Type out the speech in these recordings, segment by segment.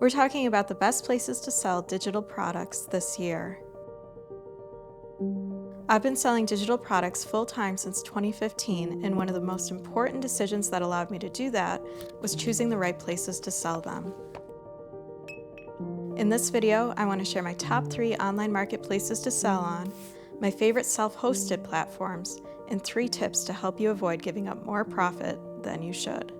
We're talking about the best places to sell digital products this year. I've been selling digital products full-time since 2015, and one of the most important decisions that allowed me to do that was choosing the right places to sell them. In this video, I want to share my top 3 online marketplaces to sell on, my favorite self-hosted platforms, and 3 tips to help you avoid giving up more profit than you should.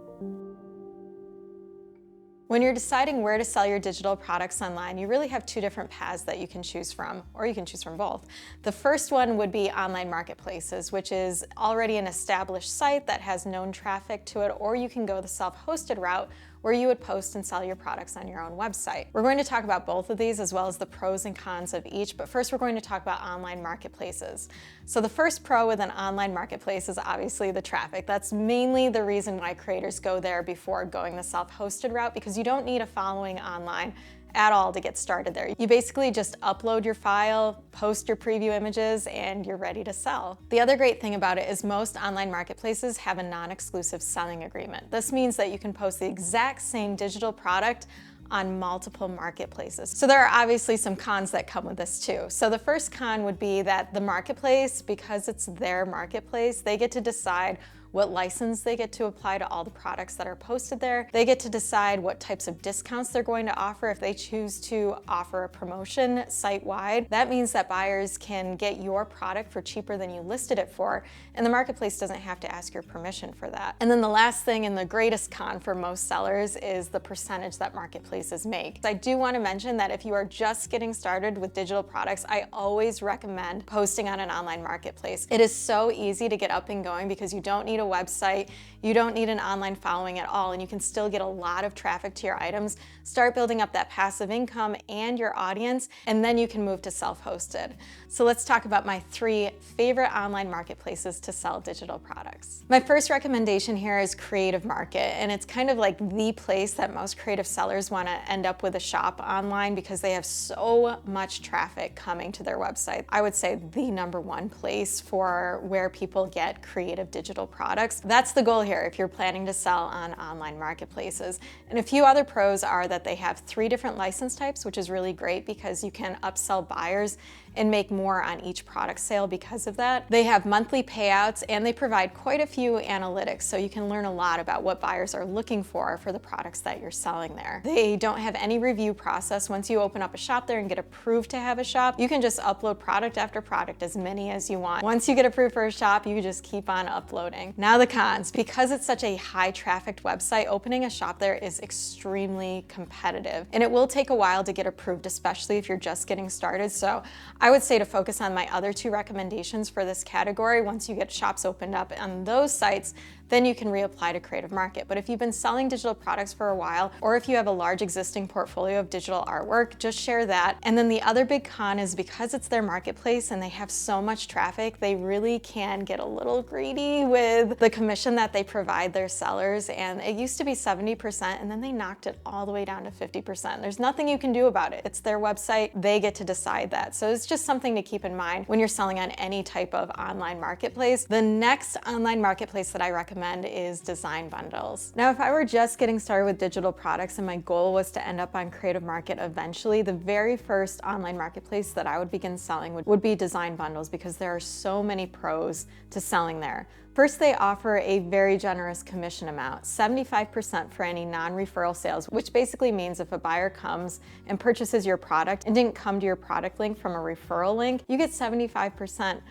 When you're deciding where to sell your digital products online, you really have 2 different paths that you can choose from, or you can choose from both. The first one would be online marketplaces, which is already an established site that has known traffic to it, or you can go the self-hosted route where you would post and sell your products on your own website. We're going to talk about both of these as well as the pros and cons of each, but first we're going to talk about online marketplaces. So the first pro with an online marketplace is obviously the traffic. That's mainly the reason why creators go there before going the self-hosted route, because you don't need a following online at all to get started there. You basically just upload your file, post your preview images, and you're ready to sell. The other great thing about it is most online marketplaces have a non-exclusive selling agreement. This means that you can post the exact same digital product on multiple marketplaces. So there are obviously some cons that come with this too. So the first con would be that the marketplace, because it's their marketplace, they get to decide what license they get to apply to all the products that are posted there. They get to decide what types of discounts they're going to offer if they choose to offer a promotion site-wide. That means that buyers can get your product for cheaper than you listed it for, and the marketplace doesn't have to ask your permission for that. And then the last thing and the greatest con for most sellers is the percentage that marketplaces make. I do want to mention that if you are just getting started with digital products, I always recommend posting on an online marketplace. It is so easy to get up and going because you don't need a website, you don't need an online following at all, and you can still get a lot of traffic to your items, start building up that passive income and your audience, and then you can move to self-hosted. So let's talk about my 3 favorite online marketplaces to sell digital products. My first recommendation here is Creative Market, and it's kind of like the place that most creative sellers want to end up with a shop online because they have so much traffic coming to their website. I would say the #1 place for where people get creative digital products. That's the goal here if you're planning to sell on online marketplaces. And a few other pros are that they have 3 different license types, which is really great because you can upsell buyers and make more on each product sale because of that. They have monthly payouts and they provide quite a few analytics, so you can learn a lot about what buyers are looking for the products that you're selling there. They don't have any review process. Once you open up a shop there and get approved to have a shop, you can just upload product after product, as many as you want. Once you get approved for a shop, you just keep on uploading. Now the cons. Because it's such a high trafficked website, opening a shop there is extremely competitive, and it will take a while to get approved, especially if you're just getting started. So I would say to focus on my other 2 recommendations for this category. Once you get shops opened up on those sites, then you can reapply to Creative Market. But if you've been selling digital products for a while, or if you have a large existing portfolio of digital artwork, just share that. And then the other big con is because it's their marketplace and they have so much traffic, they really can get a little greedy with the commission that they provide their sellers. And it used to be 70%, and then they knocked it all the way down to 50%. There's nothing you can do about it. It's their website. They get to decide that. So it's just something to keep in mind when you're selling on any type of online marketplace. The next online marketplace that I recommend is Design Bundles. Now, if I were just getting started with digital products and my goal was to end up on Creative Market eventually, the very first online marketplace that I would begin selling would be Design Bundles, because there are so many pros to selling there. First, they offer a very generous commission amount, 75% for any non-referral sales, which basically means if a buyer comes and purchases your product and didn't come to your product link from a referral link, you get 75%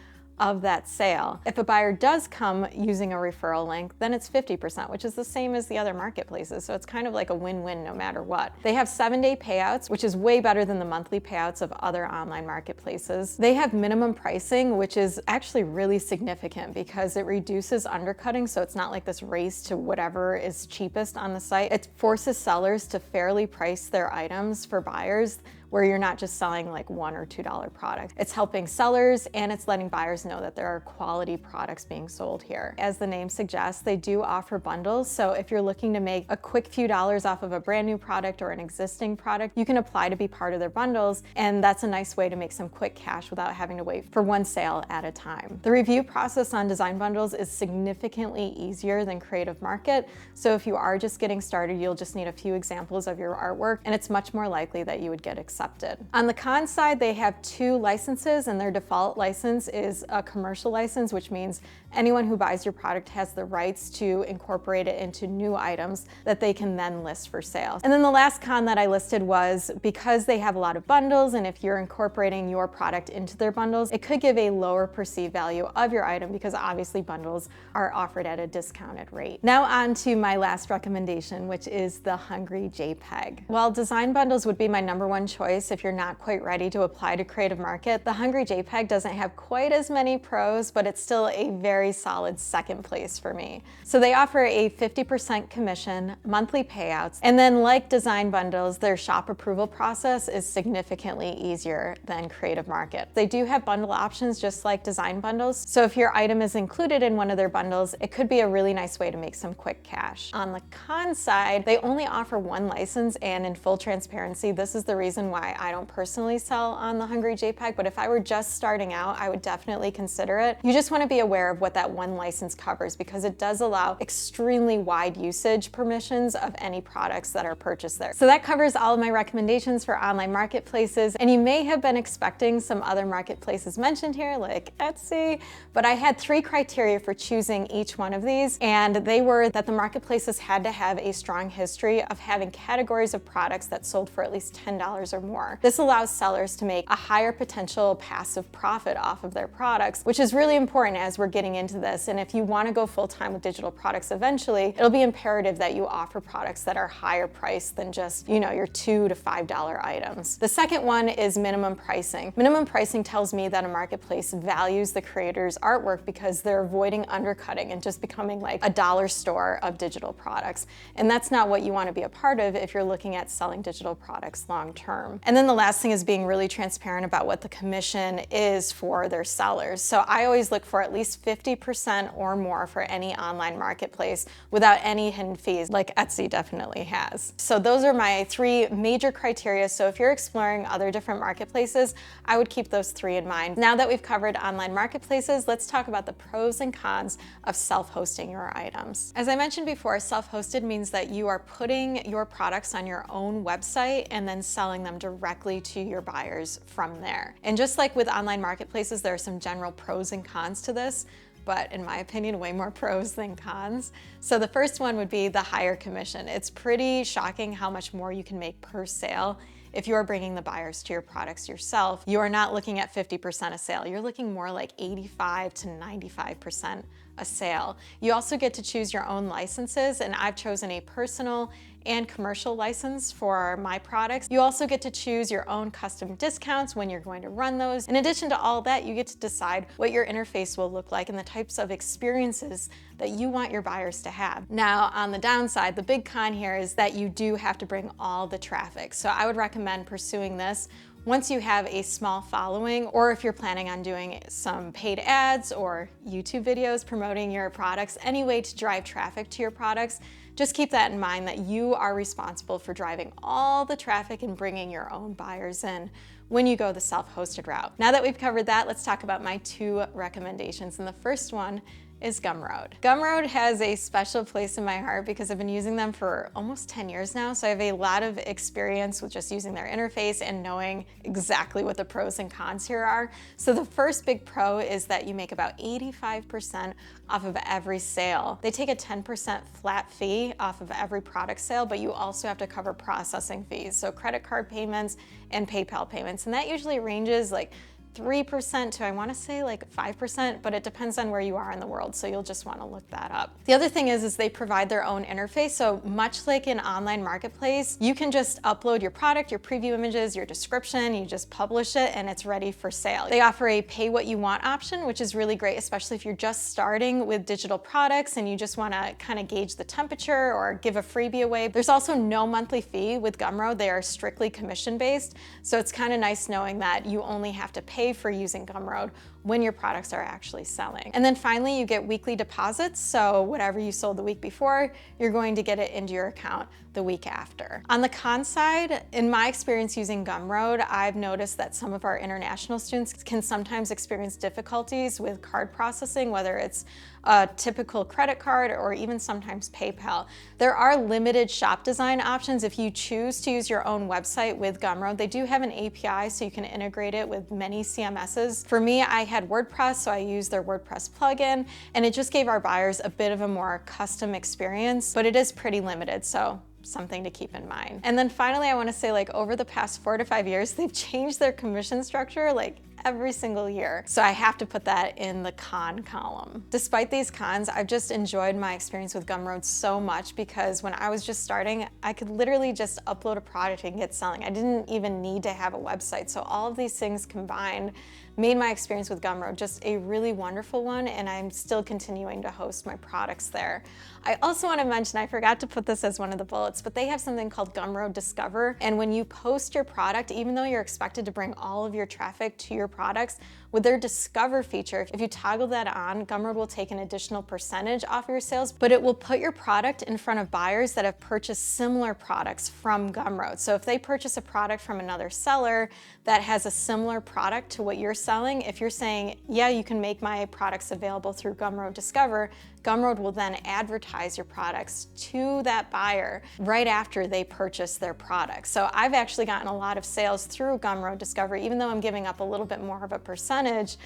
of that sale. If a buyer does come using a referral link, then it's 50%, which is the same as the other marketplaces. So it's kind of like a win-win no matter what. They have 7-day payouts, which is way better than the monthly payouts of other online marketplaces. They have minimum pricing, which is actually really significant because it reduces undercutting. So it's not like this race to whatever is cheapest on the site. It forces sellers to fairly price their items for buyers, where you're not just selling like $1 or $2 products. It's helping sellers and it's letting buyers know that there are quality products being sold here. As the name suggests, they do offer bundles. So if you're looking to make a quick few dollars off of a brand new product or an existing product, you can apply to be part of their bundles. And that's a nice way to make some quick cash without having to wait for one sale at a time. The review process on design bundles is significantly easier than Creative Market. So if you are just getting started, you'll just need a few examples of your artwork, and it's much more likely that you would get accepted. On the con side, they have 2 licenses, and their default license is a commercial license, which means anyone who buys your product has the rights to incorporate it into new items that they can then list for sale. And then the last con that I listed was because they have a lot of bundles, and if you're incorporating your product into their bundles, it could give a lower perceived value of your item because obviously bundles are offered at a discounted rate. Now on to my last recommendation, which is the Hungry JPEG. While design bundles would be my #1 choice if you're not quite ready to apply to Creative Market, the Hungry JPEG doesn't have quite as many pros, but it's still a very solid second place for me. So they offer a 50% commission, monthly payouts, and then like design bundles, their shop approval process is significantly easier than Creative Market. They do have bundle options just like design bundles, so if your item is included in one of their bundles, it could be a really nice way to make some quick cash. On the con side, they only offer 1 license, and in full transparency, this is the reason why I don't personally sell on the Hungry JPEG, but if I were just starting out, I would definitely consider it. You just want to be aware of what that 1 license covers because it does allow extremely wide usage permissions of any products that are purchased there. So that covers all of my recommendations for online marketplaces, and you may have been expecting some other marketplaces mentioned here like Etsy, but I had 3 criteria for choosing each one of these, and they were that the marketplaces had to have a strong history of having categories of products that sold for at least $10 or more. This allows sellers to make a higher potential passive profit off of their products, which is really important as we're getting into this. And if you want to go full-time with digital products eventually, it'll be imperative that you offer products that are higher priced than just, you know, your $2 to $5 items. The second one is minimum pricing. Minimum pricing tells me that a marketplace values the creator's artwork because they're avoiding undercutting and just becoming like a dollar store of digital products. And that's not what you want to be a part of if you're looking at selling digital products long term. And then the last thing is being really transparent about what the commission is for their sellers. So I always look for at least 50% or more for any online marketplace without any hidden fees, like Etsy definitely has. So those are my 3 major criteria. So if you're exploring other different marketplaces, I would keep those 3 in mind. Now that we've covered online marketplaces, let's talk about the pros and cons of self-hosting your items. As I mentioned before, self-hosted means that you are putting your products on your own website and then selling them directly to your buyers from there. And just like with online marketplaces, there are some general pros and cons to this, but in my opinion, way more pros than cons. So the first one would be the higher commission. It's pretty shocking how much more you can make per sale if you are bringing the buyers to your products yourself. You are not looking at 50% a sale. You're looking more like 85 to 95% a sale. You also get to choose your own licenses, and I've chosen a personal and commercial license for my products. You also get to choose your own custom discounts when you're going to run those. In addition to all that, you get to decide what your interface will look like and the types of experiences that you want your buyers to have. Now, on the downside, the big con here is that you do have to bring all the traffic. So I would recommend pursuing this once you have a small following, or if you're planning on doing some paid ads or YouTube videos promoting your products, any way to drive traffic to your products. Just keep that in mind that you are responsible for driving all the traffic and bringing your own buyers in when you go the self-hosted route. Now that we've covered that, let's talk about my 2 recommendations. And the first one is Gumroad. Gumroad has a special place in my heart because I've been using them for almost 10 years now, so I have a lot of experience with just using their interface and knowing exactly what the pros and cons here are. So the first big pro is that you make about 85% off of every sale. They take a 10% flat fee off of every product sale, but you also have to cover processing fees, so credit card payments and PayPal payments, and that usually ranges like 3% to I want to say like 5%, but it depends on where you are in the world, so you'll just want to look that up. The other thing is they provide their own interface, so much like an online marketplace, you can just upload your product, your preview images, your description, you just publish it and it's ready for sale. They offer a pay what you want option, which is really great, especially if you're just starting with digital products and you just want to kind of gauge the temperature or give a freebie away. There's also no monthly fee with Gumroad. They are strictly commission based, so it's kind of nice knowing that you only have to pay for using Gumroad when your products are actually selling. And then finally, you get weekly deposits. So whatever you sold the week before, you're going to get it into your account the week after. On the con side, in my experience using Gumroad, I've noticed that some of our international students can sometimes experience difficulties with card processing, whether it's a typical credit card or even sometimes PayPal. There are limited shop design options if you choose to use your own website with Gumroad. They do have an API so you can integrate it with many CMSs. For me, I had WordPress, so I used their WordPress plugin, and it just gave our buyers a bit of a more custom experience, but it is pretty limited, so something to keep in mind. And then finally, I want to say, like, over the past 4 to 5 years, they've changed their commission structure like every single year. So I have to put that in the con column. Despite these cons, I've just enjoyed my experience with Gumroad so much because when I was just starting, I could literally just upload a product and get selling. I didn't even need to have a website. So all of these things combined made my experience with Gumroad just a really wonderful one, and I'm still continuing to host my products there. I also want to mention, I forgot to put this as one of the bullets, but they have something called Gumroad Discover, and when you post your product, even though you're expected to bring all of your traffic to your products, with their Discover feature, if you toggle that on, Gumroad will take an additional percentage off your sales, but it will put your product in front of buyers that have purchased similar products from Gumroad. So if they purchase a product from another seller that has a similar product to what you're selling, if you're saying, yeah, you can make my products available through Gumroad Discover, Gumroad will then advertise your products to that buyer right after they purchase their product. So I've actually gotten a lot of sales through Gumroad Discover, even though I'm giving up a little bit more of a percentage.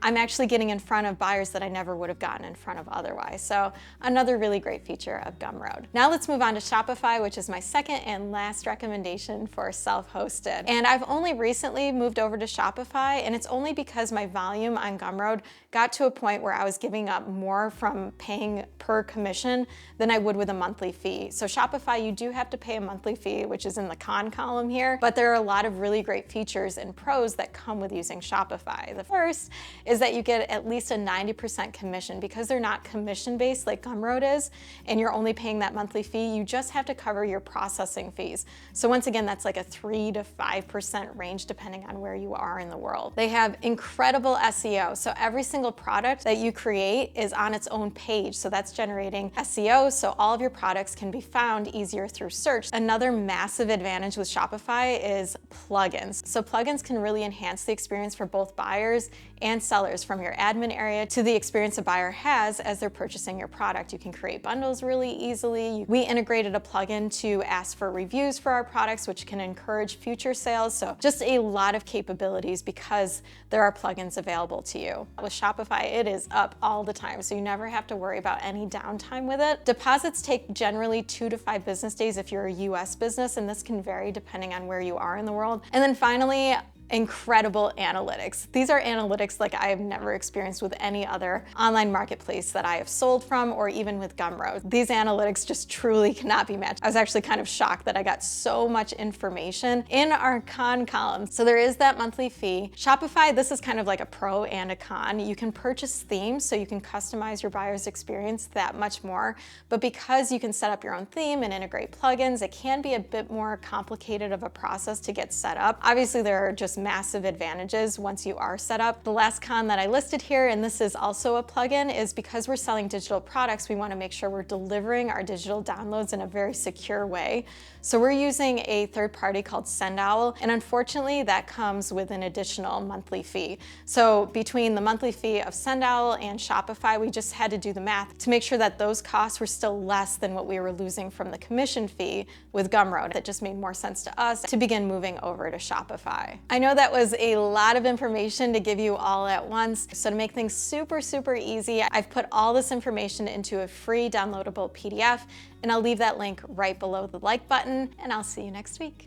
I'm actually getting in front of buyers that I never would have gotten in front of otherwise. So another really great feature of Gumroad. Now let's move on to Shopify, which is my second and last recommendation for self-hosted. And I've only recently moved over to Shopify, and it's only because my volume on Gumroad got to a point where I was giving up more from paying per commission than I would with a monthly fee. So Shopify, you do have to pay a monthly fee, which is in the con column here, but there are a lot of really great features and pros that come with using Shopify. The first is that you get at least a 90% commission. Because they're not commission-based like Gumroad is, and you're only paying that monthly fee, you just have to cover your processing fees. So once again, that's like a 3 to 5% range depending on where you are in the world. They have incredible SEO. So every single product that you create is on its own page. So that's generating SEO, so all of your products can be found easier through search. Another massive advantage with Shopify is plugins. So plugins can really enhance the experience for both buyers and sellers, from your admin area to the experience a buyer has as they're purchasing your product. You can create bundles really easily. We integrated a plugin to ask for reviews for our products, which can encourage future sales. So just a lot of capabilities because there are plugins available to you. With Shopify, it is up all the time, so you never have to worry about any downtime with it. Deposits take generally 2 to 5 business days if you're a US business, and this can vary depending on where you are in the world. And then finally, incredible analytics. These are analytics like I have never experienced with any other online marketplace that I have sold from, or even with Gumroad. These analytics just truly cannot be matched. I was actually kind of shocked that I got so much information in our con column. So there is that monthly fee. Shopify, this is kind of like a pro and a con. You can purchase themes, so you can customize your buyer's experience that much more. But because you can set up your own theme and integrate plugins, it can be a bit more complicated of a process to get set up. Obviously, there are just massive advantages once you are set up. The last con that I listed here, and this is also a plugin, is because we're selling digital products, we want to make sure we're delivering our digital downloads in a very secure way. So we're using a third party called SendOwl, and unfortunately that comes with an additional monthly fee. So between the monthly fee of SendOwl and Shopify, we just had to do the math to make sure that those costs were still less than what we were losing from the commission fee with Gumroad. It just made more sense to us to begin moving over to Shopify. I know that was a lot of information to give you all at once. So to make things super, super easy, I've put all this information into a free downloadable PDF, and I'll leave that link right below the like button, and I'll see you next week.